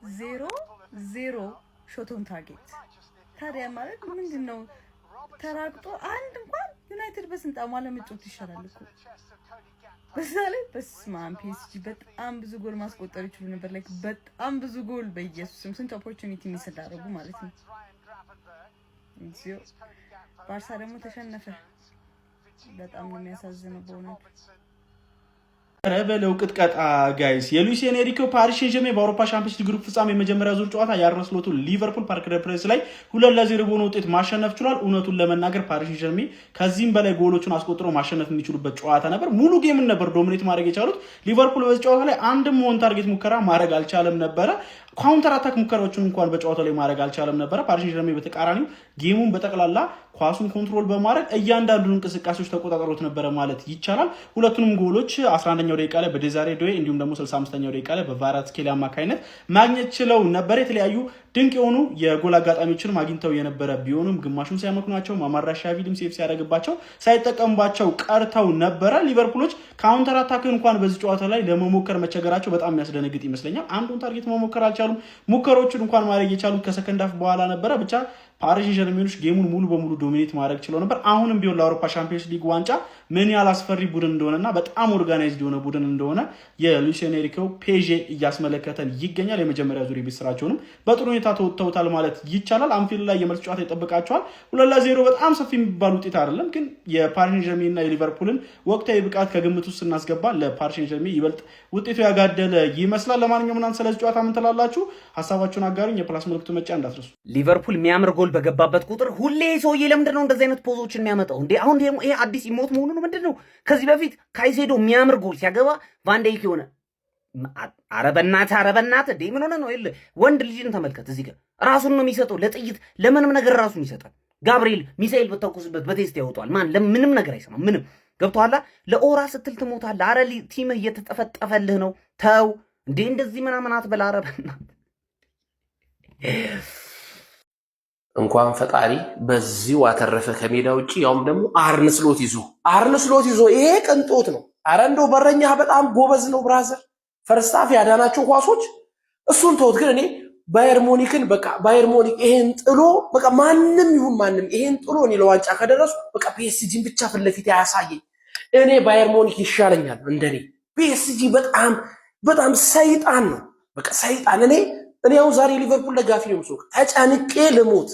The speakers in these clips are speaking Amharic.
0-0 ሾት ኦን ታርጌት። ታዲያ ማለት ምንድነው? ተራግጦ አንድ እንኳን ዩናይትድ በስንት አሟላ መጫወት ይሻላል እኮ። በዛሬ በስማም ፒኤስጂ በጣም ብዙ ጎል ማስቆጠር ይችላል ነበር። ላይክ በጣም ብዙ ጎል በኢየሱስም ስንት ኦፖርቹኒቲ ሚስ አደረጉ ማለት ነው። ባርሳ ደግሞ ተሸነፈ። በጣም ነው የሚያሳዝነው በእውነት። ረበለው ቅጥቀጣ ጋይስ የሉዊስ ኤንሪኬ ፓሪስ ሴንጀርሜን በአውሮፓ ሻምፒዮንስ ሊግ ግሩፕ ፍጻሜ የመጀመሪያ ዙር ጨዋታ የአርነ ስሎቱ ሊቨርፑል ፓርክ ደ ፕሬንስ ላይ 2-0 በሆነ ውጤት ማሸነፍ ችሏል። እውነቱን ለመናገር ፓሪስ ሴንጀርሜን ከዚህም በላይ ጎሎቹን አስቆጥሮ ማሸነፍ የሚችሉበት ጨዋታ ነበር። ሙሉ ጌምን ነበር ዶሚኔት ማድረግ የቻሉት። ሊቨርፑል በዚህ ጨዋታ ላይ አንድም ኦን ታርጌት ሙከራ ማድረግ አልቻለም ነበረ። ካውንተር አታክ ሙከራዎችን እንኳን በጨዋታው ላይ ማድረግ አልቻለም ነበረ። ፓሪስ ሴንጀርሜን በተቃራኒው ጌሙን በጠቅላላ ኳሱን ኮንትሮል በማድረግ እያንዳንዱን እንቅስቃሴዎች ተቆጣጣሮት ነበረ ማለት ይቻላል። ሁለቱንም ጎሎች 11ኛው ደቂቃ ላይ በዴዛሬ ዶዌ እንዲሁም ደግሞ 65ኛው ደቂቃ ላይ በቫራትስኬሊ አማካይነት ማግኘት ችለው ነበር። የተለያዩ ድንቅ የሆኑ የጎል አጋጣሚዎችን አግኝተው የነበረ ቢሆንም ግማሹን ሲያመክኗቸው ማማራሻቪልም ሴፍ ሲያደርግባቸው ሳይጠቀምባቸው ቀርተው ነበረ። ሊቨርፑሎች ካውንተር አታክ እንኳን በዚህ ጨዋታ ላይ ለመሞከር መቸገራቸው በጣም የሚያስደነግጥ ይመስለኛል። አንዱን ታርጌት መሞከር አልቻሉም። ሙከሮቹን እንኳን ማድረግ የቻሉት ከሰከንድ ሃፍ በኋላ ነበረ። ብቻ ፓሪስ ሴንጀርሜኖች ጌሙን ሙሉ በሙሉ ዶሚኔት ማድረግ ችለው ነበር። አሁንም ቢሆን ለአውሮፓ ሻምፒዮንስ ሊግ ዋንጫ ምን ያህል አስፈሪ ቡድን እንደሆነና በጣም ኦርጋናይዝድ የሆነ ቡድን እንደሆነ የሉዊስ ኤንሪኬ ፔዤ እያስመለከተን ይገኛል። የመጀመሪያ ዙር ቤት ስራቸውንም በጥሩ ሁኔታ ተወጥተውታል ማለት ይቻላል። አንፊልድ ላይ የመልስ ጨዋታ ይጠብቃቸዋል። 2-0 በጣም ሰፊ የሚባል ውጤት አይደለም፣ ግን የፓሪስ ሴንጀርሜንና የሊቨርፑልን ወቅታዊ ብቃት ከግምት ውስጥ ስናስገባ ለፓሪስ ሴንጀርሜን ይበልጥ ውጤቱ ያጋደለ ይመስላል። ለማንኛውም እናንተ ስለዚህ ጨዋታ ምን ትላላችሁ? ሀሳባችሁን አጋሩኝ። የፕላስ ምልክቱ መጫ እንዳትረሱ። ሊቨርፑል የሚያምር ጎል በገባበት ቁጥር ሁሌ ሰውዬ ለምንድን ነው እንደዚህ አይነት ፖዞችን የሚያመጣው እንዴ? አሁን ይሄ አዲስ ኢሞት መሆኑ ነው ምንድን ነው? ከዚህ በፊት ካይሴዶ የሚያምር ጎል ሲያገባ ቫንዳይክ የሆነ አረበናት እንዴ ምን ሆነ ነው? ይል ወንድ ልጅን ተመልከት። እዚህ ጋር ራሱን ነው የሚሰጠው ለጥይት ለምንም ነገር ራሱን ይሰጣል። ጋብሪኤል ሚሳኤል በተኩስበት በቴስት ያወጣል። ማን ለምንም ነገር አይሰማም። ምንም ገብቶሃል? ለኦራ ስትል ትሞታለህ። አረ ቲምህ እየተጠፈጠፈልህ ነው። ተው እንዴ እንደዚህ ምናምን አትበል። አረበናት እንኳን ፈጣሪ በዚህ ዋተረፈ ከሜዳ ውጪ ያውም ደግሞ አርነ ስሎት ይዞ ይሄ ቅንጦት ነው። አረ እንደው በረኛ በጣም ጎበዝ ነው ብራዘር። ፈርስት ሃፍ ያዳናቸው ኳሶች እሱን ተውት። ግን እኔ ባየር ሙኒክን በቃ ባየር ሙኒክ ይሄን ጥሎ በቃ ማንም ይሁን ማንም ይሄን ጥሎ እኔ ለዋንጫ ከደረሱ በቃ ፒኤስጂን ብቻ ፊት ለፊት ያሳየኝ። እኔ ባየር ሙኒክ ይሻለኛል እንደኔ። ፒኤስጂ በጣም ሰይጣን ነው። በቃ ሰይጣን እኔ አሁን ዛሬ ሊቨርፑል ደጋፊ ነው የምሰው ተጨንቄ ልሞት።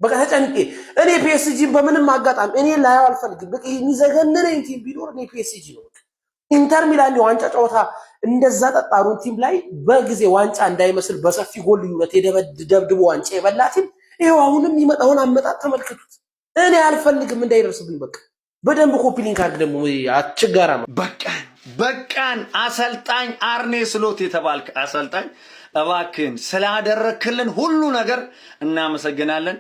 በቃ ተጨንቄ እኔ ፒኤስጂን በምንም አጋጣሚ እኔ ላየው አልፈልግም። በቃ የሚዘገነነኝ ቲም ቢኖር እኔ ፒኤስጂ ነው። ኢንተር ሚላን የዋንጫ ጨዋታ እንደዛ ጠጣሩን ቲም ላይ በጊዜ ዋንጫ እንዳይመስል በሰፊ ጎል ልዩነት የደብድቦ ዋንጫ የበላቲም ይሄው አሁንም ይመጣውን አመጣጥ ተመልከቱት። እኔ አልፈልግም እንዳይደርስብኝ። በቃ በደንብ ኮፒ ሊንክ አድርግ ደግሞ አትችጋራ። በቃን አሰልጣኝ አርኔ ስሎት የተባልክ አሰልጣኝ እባክህን ስላደረክልን ሁሉ ነገር እናመሰግናለን።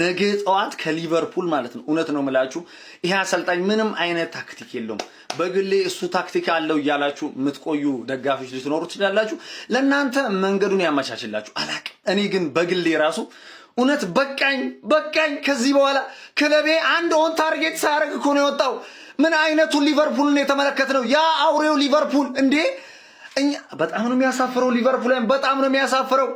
ነገ ጠዋት ከሊቨርፑል ማለት ነው። እውነት ነው የምላችሁ ይሄ አሰልጣኝ ምንም አይነት ታክቲክ የለውም። በግሌ እሱ ታክቲክ አለው እያላችሁ የምትቆዩ ደጋፊዎች ልትኖሩ ትችላላችሁ። ለእናንተ መንገዱን ያመቻችላችሁ አላቅም። እኔ ግን በግሌ ራሱ እውነት በቃኝ። ከዚህ በኋላ ክለቤ አንድ ኦን ታርጌት ሳያደርግ እኮ ነው የወጣው። ምን አይነቱን ሊቨርፑልን የተመለከትነው? ያ አውሬው ሊቨርፑል እንዴ! እኛ በጣም ነው የሚያሳፍረው። ሊቨርፑልን በጣም ነው የሚያሳፍረው።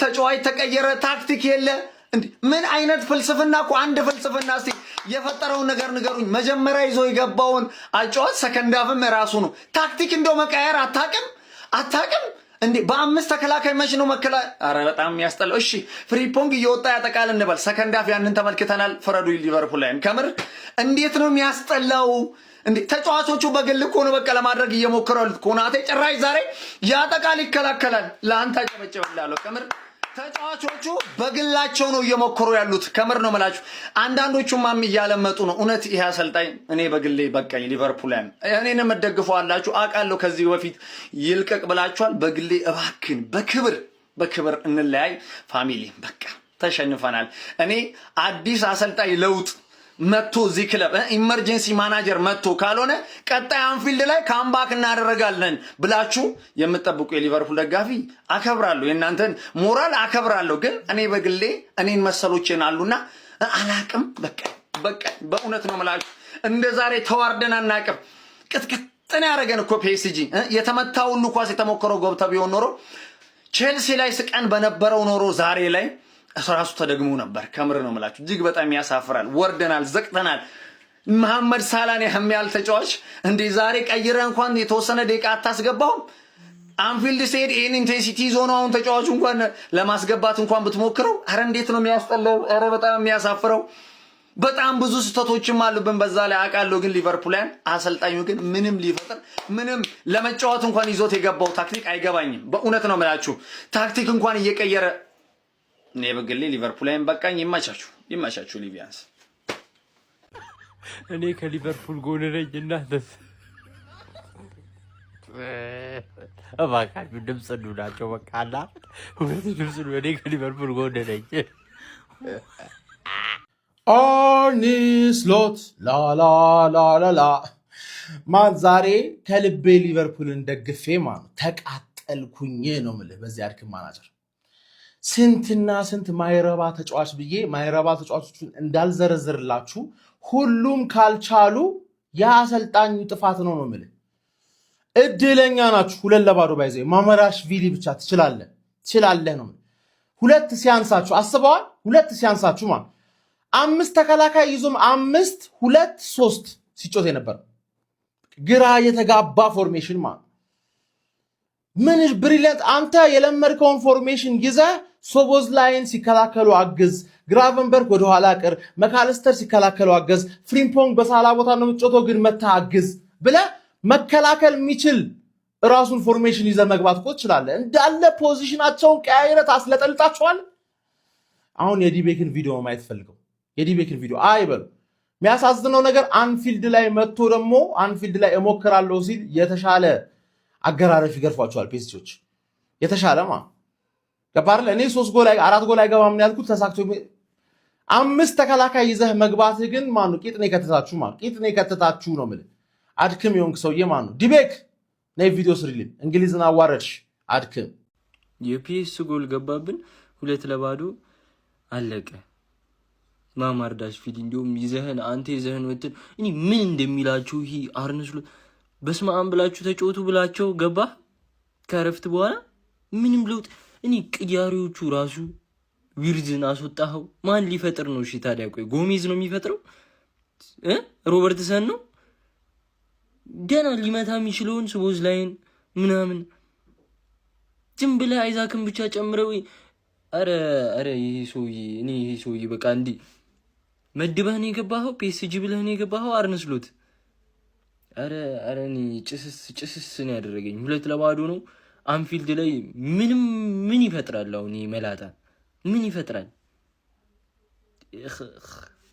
ተጫዋች ተቀየረ፣ ታክቲክ የለ። እንዴ ምን አይነት ፍልስፍና እኮ! አንድ ፍልስፍና እስቲ የፈጠረውን ነገር ንገሩኝ። መጀመሪያ ይዞ የገባውን አጫዋች ሰከንድ ሃፍም ራሱ ነው። ታክቲክ እንደው መቀየር አታቅም እንዴ? በአምስት ተከላካይ መች ነው መከላ? አረ በጣም የሚያስጠላው። እሺ ፍሪፖንግ እየወጣ ያጠቃል እንበል። ሰከንድ ሃፍ ያንን ተመልክተናል። ፍረዱ ሊቨርፑል ላይ ከምር እንዴት ነው የሚያስጠላው እንዴ! ተጫዋቾቹ በግል እኮ ነው በቃ ለማድረግ እየሞከሩ ያሉት። ኮናቴ ጭራሽ ዛሬ ያጠቃል ይከላከላል። ለአንተ ጨበጨብላለሁ ከምር። ተጫዋቾቹ በግላቸው ነው እየሞከሩ ያሉት። ከምር ነው መላችሁ። አንዳንዶቹማም እያለመጡ ነው። እውነት ይሄ አሰልጣኝ እኔ በግሌ በቃኝ። ሊቨርፑልን እኔንም ደግፈው አላችሁ አውቃለሁ። ከዚህ በፊት ይልቀቅ ብላችኋል። በግሌ እባክን በክብር እንለያይ ፋሚሊ። በቃ ተሸንፈናል። እኔ አዲስ አሰልጣኝ ለውጥ መጥቶ እዚህ ክለብ ኢመርጀንሲ ማናጀር መጥቶ ካልሆነ ቀጣይ አንፊልድ ላይ ካምባክ እናደርጋለን ብላችሁ የምትጠብቁ የሊቨርፑል ደጋፊ አከብራለሁ፣ የእናንተን ሞራል አከብራለሁ። ግን እኔ በግሌ እኔን መሰሎችን አሉና አላቅም። በቃ በእውነት ነው የምላችሁ። እንደ ዛሬ ተዋርደን አናቅም። ቅጥቅጥን ያደረገን እኮ ፒኤስጂ። የተመታ ሁሉ ኳስ የተሞከረው ገብታ ቢሆን ኖሮ ቼልሲ ላይ ስቀን በነበረው ኖሮ ዛሬ ላይ ራሱ ተደግሞ ነበር። ከምር ነው የምላችሁ፣ እጅግ በጣም ያሳፍራል። ወርደናል፣ ዘቅተናል። መሐመድ ሳላን የሚያህል ተጫዋች እንዴ ዛሬ ቀይረ እንኳን የተወሰነ ደቂቃ አታስገባውም? አንፊልድ ሲሄድ ይህን ኢንቴንሲቲ ይዞ ነው አሁን ተጫዋቹ እንኳን ለማስገባት እንኳን ብትሞክረው፣ አረ እንዴት ነው የሚያስጠላው! አረ በጣም የሚያሳፍረው። በጣም ብዙ ስህተቶችም አሉብን በዛ ላይ አውቃለሁ። ግን ሊቨርፑልን አሰልጣኙ ግን ምንም ሊፈጥር ምንም ለመጫወት እንኳን ይዞት የገባው ታክቲክ አይገባኝም። በእውነት ነው የምላችሁ ታክቲክ እንኳን እየቀየረ እኔ በግሌ ሊቨርፑልን በቃኝ። ይማቻችሁ ሊቪያንስ። እኔ ከሊቨርፑል ጎን ነኝ። እናንተስ? እባካችሁ ድምፅ እንዱናቸው። በቃ አላ ሁለት ድምፅ ነው። እኔ ከሊቨርፑል ጎን ነኝ። አርኔ ስሎት ላላላላላ ማን ዛሬ ከልቤ ሊቨርፑልን ደግፌ ማለት ተቃጠልኩኝ ነው የምልህ። በዚህ አድክም ማናጀር ስንትና ስንት ማይረባ ተጫዋች ብዬ ማይረባ ተጫዋቾችን እንዳልዘረዝርላችሁ ሁሉም ካልቻሉ የአሰልጣኙ ጥፋት ነው የምልህ። እድለኛ ናችሁ 2-0 ባይዘ ማመራሽቪሊ ብቻ ትችላለህ ነው። ሁለት ሲያንሳችሁ አስበዋል። ሁለት ሲያንሳችሁ ማለት 5 ተከላካይ ይዞም 5-2-3 ሲጮት የነበረ ግራ የተጋባ ፎርሜሽን ማለት ምን ብሪሊያንት። አንተ የለመድከውን ፎርሜሽን ይዘህ ሶቦዝ ላይን ሲከላከሉ አግዝ፣ ግራቨንበርግ ወደ ኋላ ቅር፣ መካለስተር ሲከላከሉ አግዝ፣ ፍሪምፖንግ በሳላ ቦታ ነው የምትጮተው ግን መታ አግዝ ብለህ መከላከል የሚችል ራሱን ፎርሜሽን ይዘህ መግባት እኮ ትችላለህ። እንዳለ ፖዚሽናቸውን ቀያይረህ ታስለጠልጣቸዋል። አሁን የዲቤክን ቪዲዮ ማየት ፈልገው የዲቤክን ቪዲዮ አይበሉ። የሚያሳዝነው ነገር አንፊልድ ላይ መጥቶ ደግሞ አንፊልድ ላይ እሞክራለሁ ሲል የተሻለ አገራረፍ ይገርፏቸዋል ፔስቲዎች የተሻለ ገባርለ እኔ 3 ጎል 4 ጎል አይገባም ያልኩት ተሳክቶ 5 ተከላካይ ይዘህ መግባት ግን ማኑ ቂጥኔ ከተታችሁ ነው ማለት አድክም የሆንክ ሰውዬ ማኑ ዲቤክ ነይ ቪዲዮ ስሪልኝ እንግሊዝን አዋረድሽ አድክም። የፒኤስ ጎል ገባብን 2-0 አለቀ። ማማርዳሽ ፊል እንዲሁም ይዘህን ወጥን እኔ ምን እንደሚላችሁ ይሄ አርነስሉ በስማም ብላችሁ ተጫወቱ ብላችሁ ገባ ከረፍት በኋላ ምንም ለውጥ እኔ ቅያሪዎቹ ራሱ ዊርዝን አስወጣው ማን ሊፈጥር ነው? እሺ ታዲያ ቆይ ጎሜዝ ነው የሚፈጥረው? ሮበርትሰን ነው ገና ሊመታ የሚችለውን ስቦዝ ላይን ምናምን ዝም ብለህ አይዛክን ብቻ ጨምረው። አረ ይሄ ሰውዬ በቃ እንዲ መድበህ ነው የገባኸው? ፒኤስጂ ብለህ ነው የገባኸው? አርነስሎት አረ እኔ ጭስስ ነው ያደረገኝ። 2-0 ነው አንፊልድ ላይ ምን ይፈጥራል? አሁን መላጣ ምን ይፈጥራል?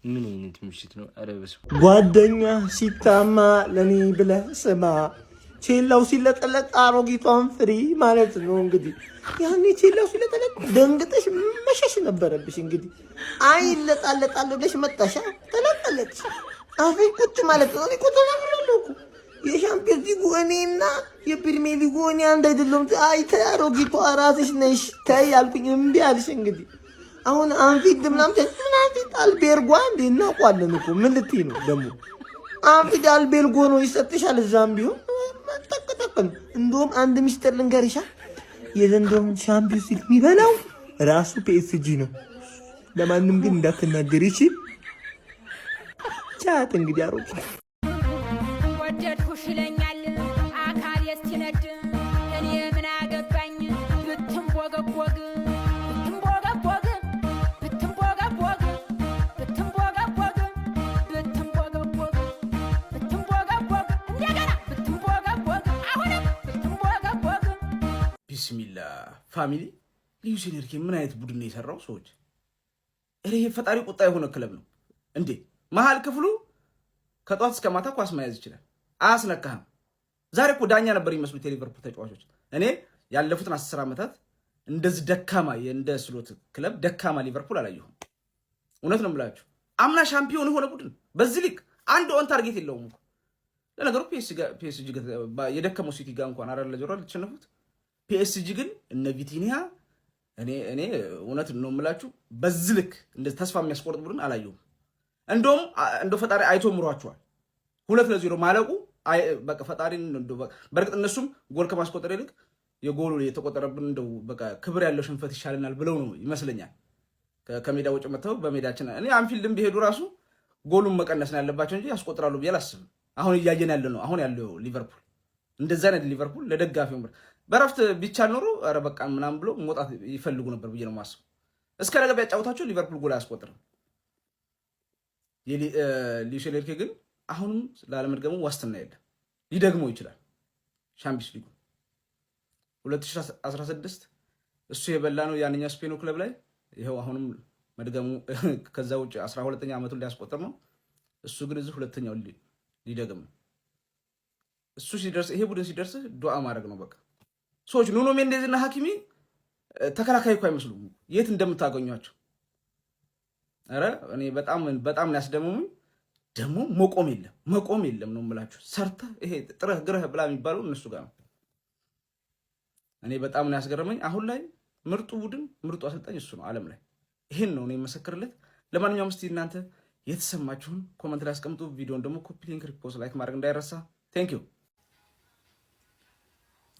ምን አይነት ምሽት ነው? አረ በስመ አብ። ጓደኛ ሲታማ ለኔ ብለህ ስማ፣ ቼላው ሲለጠለጥ አሮጊቷን ፍሪ ማለት ነው። እንግዲህ ያኔ ቼላው ሲለጠለጥ ደንግጠሽ መሸሽ ነበረብሽ። እንግዲህ አይ ለጣለጣለ ብለሽ መጣሻ ተለጠለች። አፌ ቁጭ ማለት ነው። እኔ ቁጭ ነው የሻምፒዮንስ ሊጉ እኔና የፕሪሚየር ሊጉ እኔ አንድ አይደለም። አይ ተይ አሮጊቷ ራስሽ ነሽ ተይ አልኩኝ። እምቢ አልሽ። እንግዲህ አሁን አንፊልድ ምናምን አልቤርጎ እንዴ እናውቋለን እኮ ምን ልትይ ነው ደግሞ? አንፊልድ አልቤርጎ ነው ይሰጥሻል። እዛም ቢሆን ተቀጠቀም። እንደውም አንድ ሚስጥር ልንገርሻ፣ የዘንድሮው ሻምፒዮንስ ሊግ የሚበላው ራሱ ፒኤስጂ ነው። ለማንም ግን እንዳትናገሪ እሺ። ቻት እንግዲህ አሮጊት ወደድኩሽ ይለኛል አካል የስቲነድ እኔ ምን አገባኝ ብትንቦገቦግ ቢስሚላ ፋሚሊ ሉዊስ ኤንሪኬ ምን አይነት ቡድን ነው የሰራው? ሰዎች ይሄ ፈጣሪ ቁጣ የሆነ ክለብ ነው እንዴ! መሀል ክፍሉ ከጧት እስከ ማታ ኳስ መያዝ ይችላል፣ አያስነካህም። ዛሬ እኮ ዳኛ ነበር የሚመስሉት የሊቨርፑል ተጫዋቾች። እኔ ያለፉትን 10 ዓመታት እንደዚህ ደካማ እንደ ስሎት ክለብ ደካማ ሊቨርፑል አላየሁም። እውነት ነው የምላችሁ። አምና ሻምፒዮን የሆነ ቡድን በዚህ ሊግ አንድ ኦን ታርጌት የለውም እኮ። ለነገሩ ፒኤስጂ የደከመው ሲቲ ጋር እንኳን አራለ ጆሮ ተሸነፉት። ፒኤስጂ ግን እነ ቪቲኒያ እኔ እውነት ነው የምላችሁ በዚህ ልክ እንደዚህ ተስፋ የሚያስቆርጥ ቡድን አላየሁም። እንደው ፈጣሪ አይቶ ምሯቸዋል። 2-0 ማለቁ በቃ ፈጣሪን በርግጥ እነሱም ጎል ከማስቆጠር ይልቅ የጎሉ የተቆጠረብን እንደው በቃ ክብር ያለው ሽንፈት ይሻለናል ብለው ነው ይመስለኛል ከሜዳ ውጭ መተው በሜዳችን እኔ አንፊልድም ቢሄዱ ራሱ ጎሉን መቀነስ ነው ያለባቸው እንጂ ያስቆጥራሉ ብዬ አላስብም። አሁን እያየን ያለ ነው አሁን ያለው ሊቨርፑል እንደዛ አይነት ሊቨርፑል ለደጋፊው በረፍት ቢቻል ኖሮ ኧረ በቃ ምናምን ብሎ መውጣት ይፈልጉ ነበር ብዬ ነው የማስበው። እስከ ነገ ቢያጫውታቸው ሊቨርፑል ጎል አያስቆጥርም። ሉዊስ ኤንሪኬ ግን አሁንም ላለመድገሙ ዋስትና የለም። ሊደግመው ይችላል። ሻምፒዮንስ ሊግ 2016 እሱ የበላ ነው ያንኛው ስፔኑ ክለብ ላይ ይሄው አሁንም መድገሙ ከዛ ውጭ 12ኛ ዓመቱን ሊያስቆጥር ነው። እሱ ግን እዚህ ሁለተኛው ሊደግም ነው። እሱ ሲደርስ ይሄ ቡድን ሲደርስ ዱዓ ማድረግ ነው በቃ። ሰዎች ኑኖ ሜንዴዝ እና ሀኪሚ ተከላካይ እኮ አይመስሉም የት እንደምታገኟቸው። አረ እኔ በጣም ያስደምሙኝ። ደግሞ መቆም የለም ነው የምላችሁ። ሰርተ ይሄ ጥረህ ግረህ ብላ የሚባለው እነሱ ጋር ነው። እኔ በጣም ነው ያስገረመኝ። አሁን ላይ ምርጡ ቡድን ምርጡ አሰልጣኝ እሱ ነው ዓለም ላይ። ይሄን ነው እኔ መሰክርለት። ለማንኛውም እስቲ እናንተ የተሰማችሁን ኮሜንት ላይ አስቀምጡ። ቪዲዮን ደግሞ ኮፒ ሊንክ፣ ሪፖስት፣ ላይክ ማድረግ እንዳይረሳ። ቴንክ ዩ።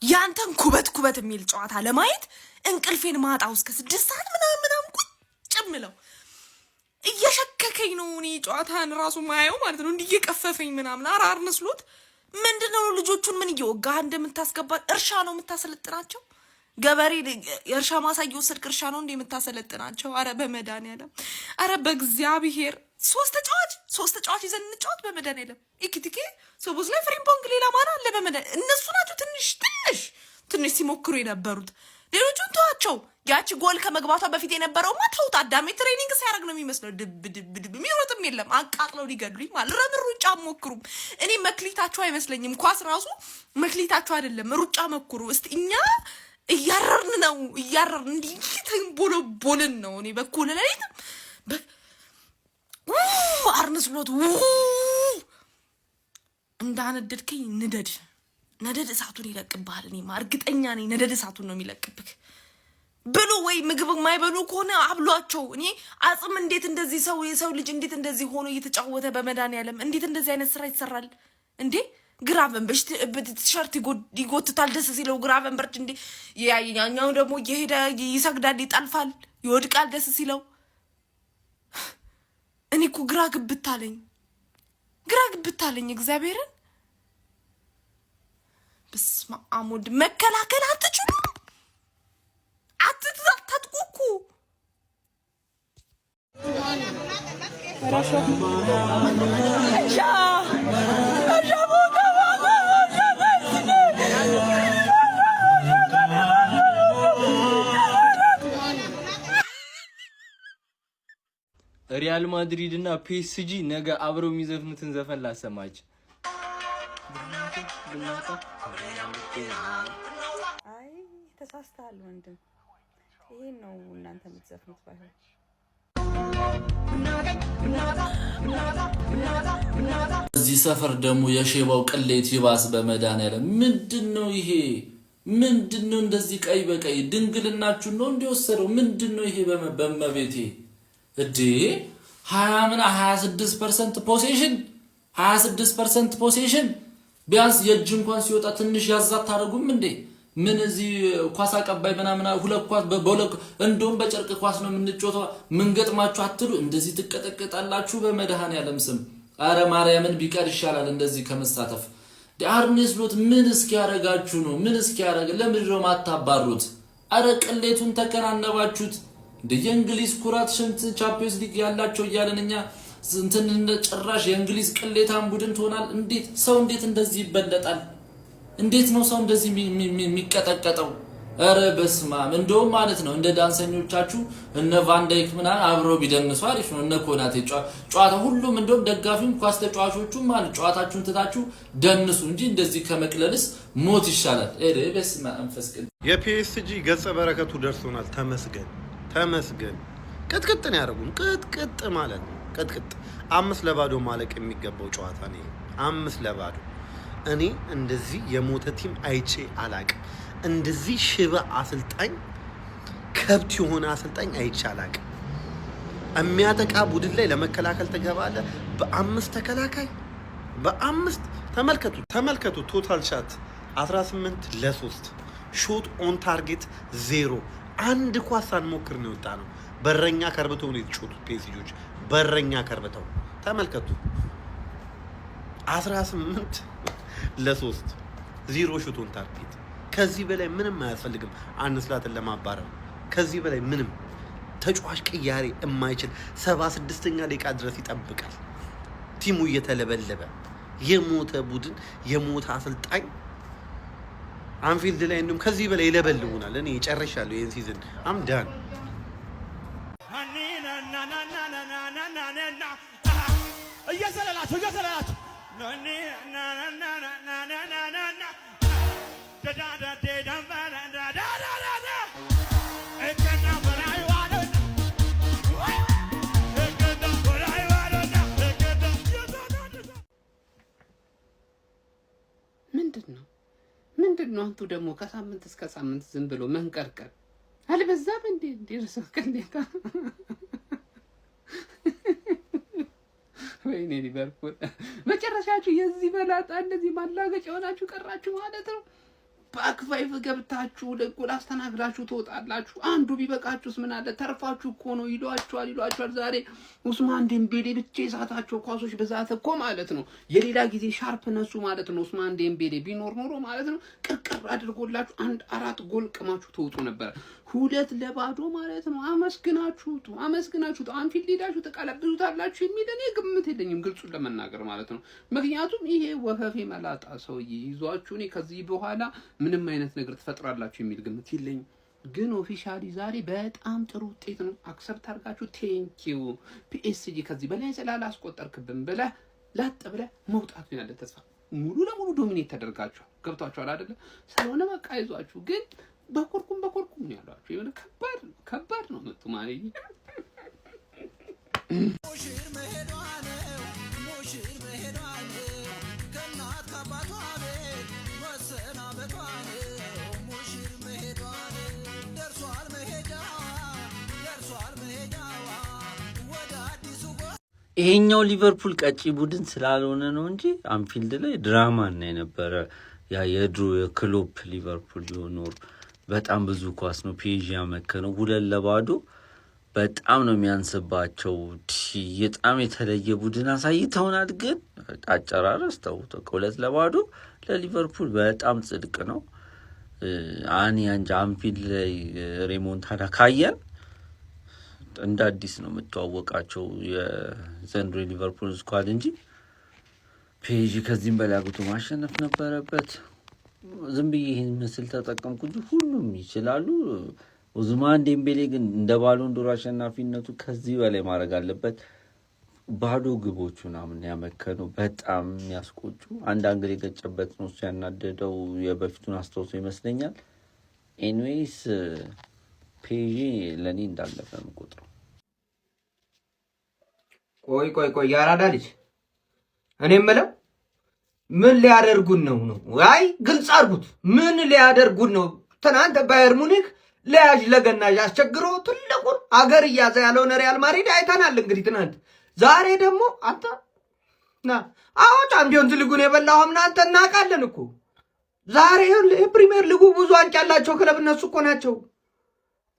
ያንተን ኩበት የሚል ጨዋታ ለማየት እንቅልፌን ማጣው እስከ 6 ሰዓት ምናምን ቁጭ ምለው እየሸከከኝ ነው። እኔ ጨዋታን ራሱ ማየው ማለት ነው እንዲየቀፈፈኝ ምናምን። አራር መስሎት ምንድነው ልጆቹን ምን እየወጋህ እንደምታስገባ እርሻ ነው የምታሰለጥናቸው? ገበሬ የእርሻ ማሳ እየወሰድክ እርሻ ነው እንደ የምታሰለጥናቸው? አረ በመድኃኒዓለም አረ በእግዚአብሔር ሶስት ተጫዋች ይዘን እንጫወት በመድኃኒዓለም። ኢኪቲኬ ሶቦዝ ላይ ፍሪምፖንግ ሌላ ማን አለ በመድኃኒዓለም? እነሱ ናቸው ትንሽ ሲሞክሩ የነበሩት። ሌሎቹን ተዋቸው። ያቺ ጎል ከመግባቷ በፊት የነበረውማ ተውት። አዳሜ ትሬኒንግ ሲያደርግ ነው የሚመስለው። ድብ የሚሮጥም የለም። አቃጥለው ሊገድሉኝ ማለት ሩጫ ሞክሩም። እኔ መክሊታቸው አይመስለኝም። ኳስ ራሱ መክሊታቸው አይደለም። ሩጫ ሞክሩ እስቲ። እኛ እያረርን እንዲህ ተንቦለቦልን ነው። እኔ በኩል ለሌት አርነ ስሎት እንዳነደድከኝ ነደድ እሳቱን ይለቅብሃል። እኔማ እርግጠኛ ነኝ ነደድ እሳቱን ነው የሚለቅብክ። ብሉ ወይ ምግብ የማይበሉ ከሆነ አብሏቸው። እኔ አጽም እንዴት እንደዚህ የሰው ልጅ እንዴት እንደዚህ ሆኖ እየተጫወተ በመድኃኒዓለም እንዴት እንደዚህ አይነት ስራ ይሰራል እንዴ? ግራቨንበርች ቲሸርት ይጎትታል ደስ ሲለው ግራቨንበርች እንዴ። ያኛው ደግሞ እየሄደ ይሰግዳል፣ ይጠልፋል፣ ይወድቃል ደስ ሲለው። እኔ እኮ ግራ ግብታለኝ እግዚአብሔርን። በስመ አብ ወልድ። መከላከል አትችሉ አትጥቁኩ። ሪያል ማድሪድ እና ፒኤስጂ ነገ አብረው የሚዘፍኑትን ዘፈን ላሰማች። አይ ተሳስተሃል ወንድም። ይሄን ነው እናንተ የምትዘፍኑት ባይሆን። እዚህ ሰፈር ደግሞ የሼባው ቅሌት ይባስ በመድኃኒዓለም። ምንድነው ይሄ? ምንድነው እንደዚህ ቀይ በቀይ ድንግልናችሁ ነው እንዲወሰደው? ምንድነው ይሄ? በመቤቴ እዴ 26% ፖሴሽን 26% ፖሴሽን። ቢያንስ የእጅ እንኳን ሲወጣ ትንሽ ያዛት ታደርጉም እንዴ? ምን እዚህ ኳስ አቀባይ ምናምን ሁለት ኳስ በሁለት እንደውም በጨርቅ ኳስ ነው የምንጮተው። ምን ገጥማችሁ አትሉ? እንደዚህ ትቀጠቀጣላችሁ በመድኃኒዓለም ስም። አረ ማርያምን ቢቀር ይሻላል እንደዚህ ከመሳተፍ። አርኔ ስሎት ምን እስኪያረጋችሁ ነው? ምን እስኪያረጋ? ለምን ነው ማታባሩት? አረ ቅሌቱን ተከናነባችሁት። እንደ የእንግሊዝ ኩራት ሽንት ቻምፒየንስ ሊግ ያላቸው እያለን እኛ እንትን ጭራሽ የእንግሊዝ ቅሌታም ቡድን ትሆናል። እንዴት ሰው እንዴት እንደዚህ ይበለጣል? እንዴት ነው ሰው እንደዚህ የሚቀጠቀጠው? አረ በስማም። እንደውም ማለት ነው እንደ ዳንሰኞቻችሁ እነ ቫንዳይክ ምናምን አብረው ቢደንሱ አሪፍ ነው። እነ ኮናቴ ጨዋታ ሁሉም እንደውም ደጋፊም ኳስ ተጫዋቾቹም ማለት ጨዋታችሁን ትታችሁ ደንሱ እንጂ እንደዚህ ከመቅለልስ ሞት ይሻላል። አረ በስማም ፈስከን የፒኤስጂ ገጸ በረከቱ ደርሶናል። ተመስገን። ቅጥቅጥ ነው ያደረጉን። ቅጥቅጥ ማለት ነው ቅጥቅጥ። 5-0 ማለቅ የሚገባው ጨዋታ ነው። 5-0 እኔ እንደዚህ የሞተ ቲም አይቼ አላቅም። እንደዚህ ሽባ አሰልጣኝ ከብት የሆነ አሰልጣኝ አይቼ አላቅም። የሚያጠቃ ቡድን ላይ ለመከላከል ተገባለ። በ5 ተከላካይ በ5 ተመልከቱ። ቶታል ሻት 18-3 ሾት ኦን ታርጌት 0 አንድ ኳስ ሳንሞክር ነው የወጣ ነው። በረኛ ከርብተው ነው የተጫወቱት ፔሲጆች። በረኛ ከርብተው ተመልከቱ። 18 ለ3 0 ሾት ኦን ታርጌት። ከዚህ በላይ ምንም አያስፈልግም አንስላትን ለማባረር። ከዚህ በላይ ምንም ተጫዋች ቅያሬ የማይችል 76ኛ ደቂቃ ድረስ ይጠብቃል። ቲሙ እየተለበለበ የሞተ ቡድን የሞተ አሰልጣኝ አንፊልድ ላይ እንደውም ከዚህ በላይ ይለበልቡናል። እኔ ጨርሻለሁ ይሄን ሲዝን አምዳን እየዘለላችሁ ምንድነው አንቱ ደግሞ ከሳምንት እስከ ሳምንት ዝም ብሎ መንቀርቀር አልበዛም እንዴ? እንዲርሰው ከንዴታ ወይኔ ሊቨርፑል መጨረሻችሁ የዚህ በላጣ እንደዚህ ማላገጫ ሆናችሁ ቀራችሁ ማለት ነው። ባክ ፋይቭ ገብታችሁ ለጎል አስተናግዳችሁ ትወጣላችሁ። አንዱ ቢበቃችሁስ ምን አለ? ተርፋችሁ እኮ ነው ይሏችኋል። ዛሬ ኡስማን ዴምቤሌ ብቻ የሳታቸው ኳሶች ብዛት እኮ ማለት ነው የሌላ ጊዜ ሻርፕ ነሱ ማለት ነው። ኡስማን ዴምቤሌ ቢኖር ኖሮ ማለት ነው ቅርቅር አድርጎላችሁ 1-4 ጎል ቅማችሁ ትወጡ ነበር። 2-0 ማለት ነው። አመስግናችሁ አንፊልድ ሄዳችሁ ተቀለብዙታላችሁ የሚል እኔ ግምት የለኝም ግልጹን ለመናገር ማለት ነው። ምክንያቱም ይሄ ወፈፌ መላጣ ሰውዬ ይዟችሁ እኔ ከዚህ በኋላ ምንም አይነት ነገር ትፈጥራላችሁ የሚል ግምት የለኝም። ግን ኦፊሻሊ ዛሬ በጣም ጥሩ ውጤት ነው። አክሰፕት አድርጋችሁ ቴንኪው ፒኤስጂ ከዚህ በላይ ስላላስቆጠርክብን ብለህ ላጥ ብለህ መውጣቱ ያለ ተስፋ ሙሉ ለሙሉ ዶሚኔት ተደርጋችሁ ገብቷችኋል አይደለ? ስለሆነ በቃ ይዟችሁ ግን በኮርኩም ነው ያሏችሁ። የሆነ ከባድ ነው መጡ ማለት ሙሽር መሄዷ ነው ከናት ካባቷ ቤት መሰናበቷ ነው። ሙሽር መሄዷ ነው ደርሷል መሄጃዋ ወደ አዲሱ ይሄኛው ሊቨርፑል ቀጪ ቡድን ስላልሆነ ነው እንጂ አንፊልድ ላይ ድራማ እና የነበረ ያ የድሮ የክሎፕ ሊቨርፑል ቢሆን ኖር በጣም ብዙ ኳስ ነው ፔዥ ያመከነው 2-0 በጣም ነው የሚያንስባቸው። በጣም የተለየ ቡድን አሳይተውናል። ግን አጨራረስ ተውቶ 2-0 ለሊቨርፑል በጣም ጽድቅ ነው። አንፊልድ ላይ ሬሞንታዳ ካየን እንደ አዲስ ነው የምትዋወቃቸው የዘንድሮ ሊቨርፑል ስኳድ እንጂ ፔዥ ከዚህም በላይ አግቶ ማሸነፍ ነበረበት። ዝም ብዬ ይህን ምስል ተጠቀምኩ እንጂ ሁሉም ይችላሉ። ኡስማን ዴምቤሌ ግን እንደ ባሎን ዶር አሸናፊነቱ ከዚህ በላይ ማድረግ አለበት። ባዶ ግቦቹ ምናምን ያመከነው በጣም የሚያስቆጩ አንድ አንግል የገጨበት ነው ያናደደው። የበፊቱን አስተውሶ ይመስለኛል። ኤኒዌይስ ፔዥ ለኔ እንዳለፈ ነው ቁጥሩ። ቆይ ያራዳ ልጅ እኔ የምለው ምን ሊያደርጉን ነው? አይ ግልጽ አድርጉት። ምን ሊያደርጉን ነው? ትናንት ባየር ሙኒክ ለያዥ ለገናዥ አስቸግሮ ትልቁን አገር እያዘ ያለውን ሪያል ማድሪድ አይተናል። እንግዲህ ትናንት ዛሬ ደግሞ አንተ ቻምፒዮንስ ሊጉን የበላው እናንተ እናውቃለን እኮ። ዛሬ የፕሪሚየር ሊጉ ብዙ ዋንጫ ያላቸው ክለብ እነሱ እኮ ናቸው።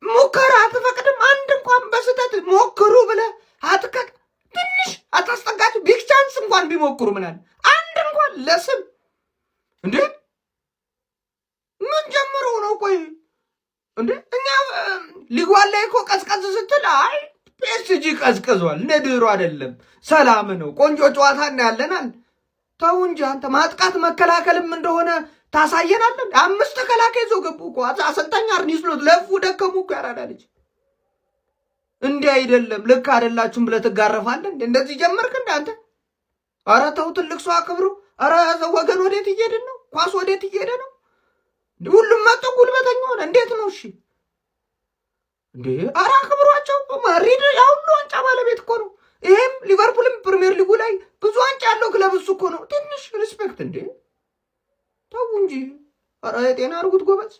ሙከራ አትፈቅድም። አንድ እንኳን በስተት ሞክሩ ብለህ አትከቅ ትንሽ አታስጠጋችሁ። ቢግ ቻንስ እንኳን ቢሞክሩ ምናል አንድ እንኳን ለስም እንዴ ምን ጀምሮ ነው? ቆይ እንዴ እኛ ሊጓል ላይ እኮ ቀዝቀዝ ስትል አይ ፒኤስጂ ቀዝቅዟል፣ ነድሮ አይደለም ሰላም ነው፣ ቆንጆ ጨዋታ እናያለናል። ተው እንጂ አንተ ማጥቃት መከላከልም እንደሆነ ታሳየናለን። 5 ተከላካይ ይዞ ገቡ እኮ አሰልጣኝ አርኒ ስሎት ለፉ ደከሙ እኮ ያራዳ ልጅ። እንዴ አይደለም ልክ አይደላችሁም ብለህ ትጋረፋለህ። እንደዚህ ጀመርክ እንደ አንተ። ኧረ ተው ትልቅ ሰው አክብሩ። ኧረ ወገን ወዴት እየሄድን ነው? ኳስ ወዴት እየሄደ ነው? ሁሉም መጥቶ ጉልበተኛ ሆነ። እንዴት ነው? እሺ እንዴ ኧረ አክብሯቸው። ማድሪድ ያሁሉ ዋንጫ ባለቤት እኮ ነው። ይሄም ሊቨርፑልም ፕሪሚየር ሊጉ ላይ ብዙ ዋንጫ ያለው ክለብ እሱ እኮ ነው። ትንሽ ሪስፔክት እንዴ ተው እንጂ። ኧረ የጤና አድርጉት ጎበዝ።